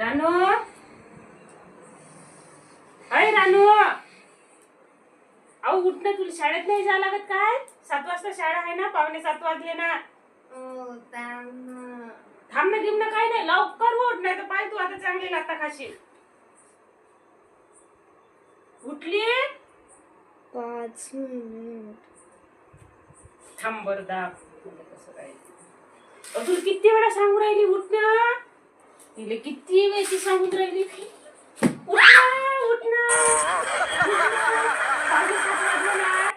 रानू, अय रानू, अहो उठ ना, तुला शाळेत नाही जावं लागत काय? 7 वाजता शाळा आहे ना, 6:45 वाजले ना. थांब ना गिम ना, काय नाही, लवकर उठ, नाही तर पाय तू आता चांगली लाथा खाशील. उठली? 5 मिनिट थांब बरं दाब. कसं काय तुला किती वेळा सांगू राहिली उठ ना. तिला किती वेळची सांगून राहिली, उठ ना उठ ना.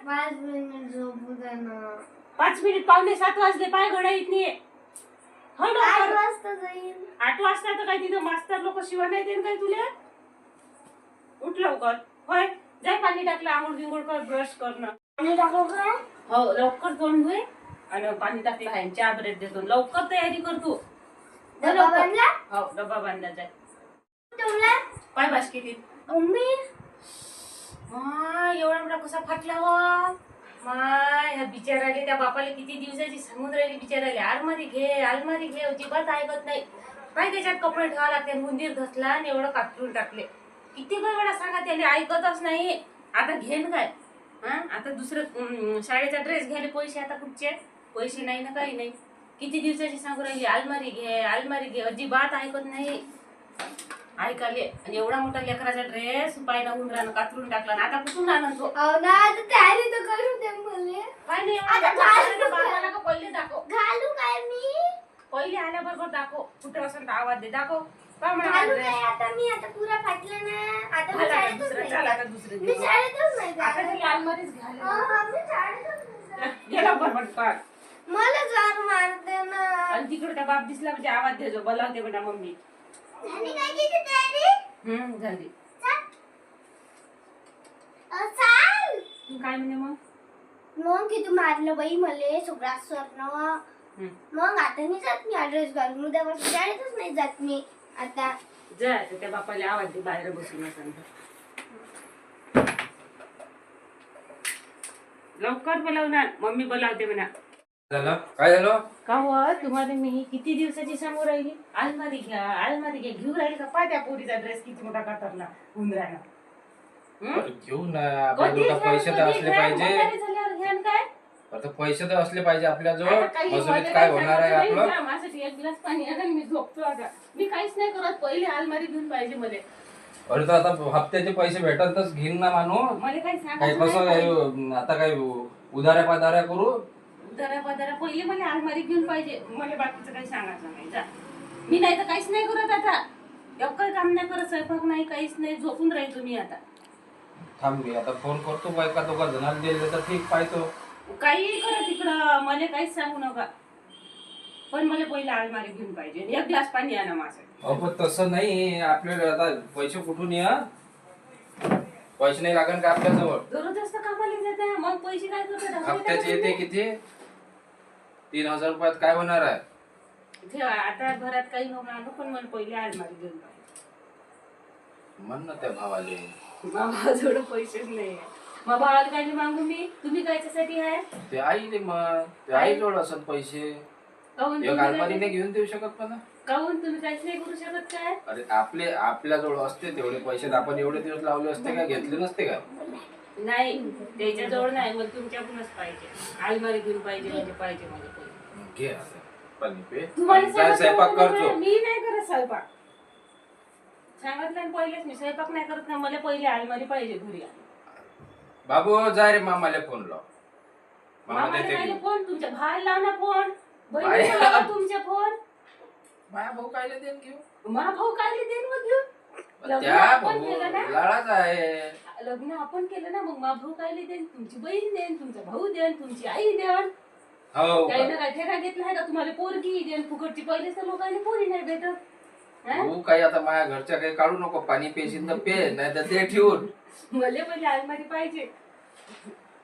5 मिनिट झोपू दे ना. 5 मिनिट 6:45 वाजले, पाय घडाईत नाही. हो ना, 8 वाजता जाईल. 8 वाजता तर काय तिथं मास्तर लोक शिवा नाही देईन काय तुला? उठ लवकर. होय, जाय पाणी टाकलं, आंघोळ गिंघोळ कर, ब्रश कर ना. पाणी टाकू का? हो, लवकर तोंड धुय आणि पाणी टाकलं आहे, चहा ब्रेड देतो. लवकर तयारी कर तू. डबा बांधला? हो, डबा बांधला जाय. ठेवला? पाय बास्केटीत. मम्मी एवढा मोठा कसा फाटला हो? ह्या बिचाराले, त्या बापाला किती दिवसाची सांगून राहिली बिचाराले, आलमारी घे आलमारी घे, अजिबात ऐकत नाही. पाय त्याच्यात कपडे ठेवा लागते, मुंदीर धसला आणि एवढं कातरून टाकले. किती वेळा सांगा, त्याने ऐकतच नाही. आता घेन काय? आता दुसरं शाळेचा ड्रेस घ्यायला पैसे आता कुठचे? पैसे नाही ना, काही नाही. किती दिवसाची सांगू राहिली, आलमारी घे, अजिबात ऐकत नाही. ऐकाले, आणि एवढा मोठा लेकराचा ड्रेस पायला उंदरानं कातरून टाकला. आता कुठून आणतो? तयारी तर करू दे मला. काय नाही, आता घालू बाबाला का पहिले दाखव. घालू काय मी? पहिले आल्याबरोबर दाखव. कुठे असेल तर आवाज दे, दाखव. काय म्हणा घालू काय आता मी? आता पुरा फाटला ना. आता मी शाळेतच नाही जात. दुसरं मी शाळेतच नाही आता जात. तरी आलमारीच घाल. मी शाळेतच नाही जात. गेला बरोबर काढ. मला जोर मारते ना. आणि तिकडे त्या बाप दिसला म्हणजे आवाज देजो, बोलावते म्हणा मम्मी. झाली काय तिची तयारी? झाली. चाल. काय म्हणे मग? मग किती मारलं बाई मले सुब्राज सरनं. मग आता मी जात मी ड्रेस घालून, उद्यापासून शाळेतच नाही जात मी आता. जा त्या बापाला आवाज दे, बाहेर बसून असं. लवकर बोलावणार, मम्मी बोलावते म्हणा. झालं काय झालं? का हो, तुम्हाला मी किती दिवसाची सांगू राहिली, आलमारी घ्या घेऊ राहिली का? पाय त्या पोरीचा ड्रेस किती मोठा कातरला उंदरानं. घेऊ ना, आपल्याजवळ पैसे तर असले पाहिजे. काय आता पैसे तर असले पाहिजे आपल्याजवळ. आता काही मजुरीत काय होणार आहे आपलं? माझ्यासाठी एक ग्लास पाणी आणा, मी झोपतो आता. मी काहीच नाही करत, पहिले आलमारी घेऊन पाहिजे मला. अरे तर आता हप्त्याचे पैसे भेटतच घेईन ना माणूस. मला काही काही सांगायचं कसं नाही. आता काय उधाऱ्या पाधाऱ्या करू? उधाऱ्या पहिले मला आलमारी घेऊन पाहिजे. मला बाकीचं काही सांगायचं नाही. जा, मी नाही तर काहीच नाही करत आता. एवढं काम नाही करत, स्वयंपाक नाही, काहीच नाही, झोपून राहील तुम्ही आता. थांब मी आता फोन करतो, बायका दोघा जणांना दिले तर ठीक पाहतो. काही करा तिकडं, मला काहीच सांगू नका. पण मला पहिलं आलमारी घेऊन पाहिजे, एक ग्लास पाणी आणा माझं. पण तसं नाही, आपल्याला आता पैसे कुठून या? पैसे नाही लागन का आपल्याजवळ? दररोज कामाला जाते, मग पैसे काय करतात? हप्त्याचे येते किती? 3000 रुपयात काय होणार आहे? ठेवा, आता घरात काही होणार नाही, पण मला पहिले आलमारी घेऊन पाहिजे. म्हण ना त्या भावाले. भावाजवळ पैसेच नाही. मग भावाला काय मागू मी? तुम्ही कायच्यासाठी आहे? ते आईले मग ते आईजवळ असत पैसे. काहून एक आलमारी नाही घेऊन देऊ शकत मला? काहून तुम्ही काहीच नाही करू शकत काय? अरे आपल्याजवळ असते तेवढे पैसे, आपण एवढे दिवस लावले असते का, घेतले नसते का? नाही, त्याच्याजवळ नाही, मग तुमच्याकडूनच पाहिजे. आलमारी घेऊन पाहिजे म्हणजे पाहिजे मला पैसे. घे आता पाणी पे. तुम्हाला काय स्वयंपाक करतो? मी नाही करत स्वयंपाक. सांगितलं ना पहिलेच, मी स्वयंपाक नाही करत ना. मला पहिले आलमारी पाहिजे घरी. बाबू जा रे, मामाला फोन लाव. मामा मामाला देते काय घेऊन. फोन? तुमच्या भावाला लाव ना फोन. बाय. बहिणीला लावा तुमच्या फोन. माझ्या भाऊ कायले देन घेऊ? मा भाऊ काय देईन मग घेऊन? लग्न त्या आपण भाऊ केलं ना. लाडाच आहे. लग्न आपण केलं ना, मग मा भाऊ काय देईन? तुमची बहीण देईन, तुमचा भाऊ देईन, तुमची आई देईन. हो काही ना काय ठेका घेतला आहे का? तुम्हाला पोरगी देईन फुकटची. पहिलेच तर लोकांनी पोरी नाही भेटत. तू काही आता माझ्या घरच्या काही काढू नको. पाणी पेशीन तर पे, नाही तर ते ठेवून. मला पहिले आलमारी पाहिजे.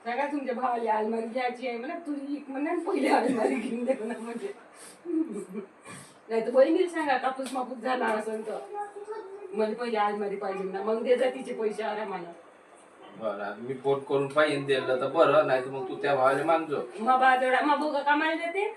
सगळ्या तुमच्या भावाला आलमारी घ्यायची आहे म्हणा. तुझी एक म्हणा पहिले आलमारी घेऊन दे म्हणा. म्हणजे नाही तर बहिणीला सांगा, कापूस मापूस झाला असेल तर मला पहिले आलमारी पाहिजे ना, मग दे जा तिचे पैसे आरामाला. बरं, मी फोन करून पाहिजे दिलं तर बरं, नाही तर मग तू त्या भावाला मागजो. मग बाजोडा मग बघा कामाला देते.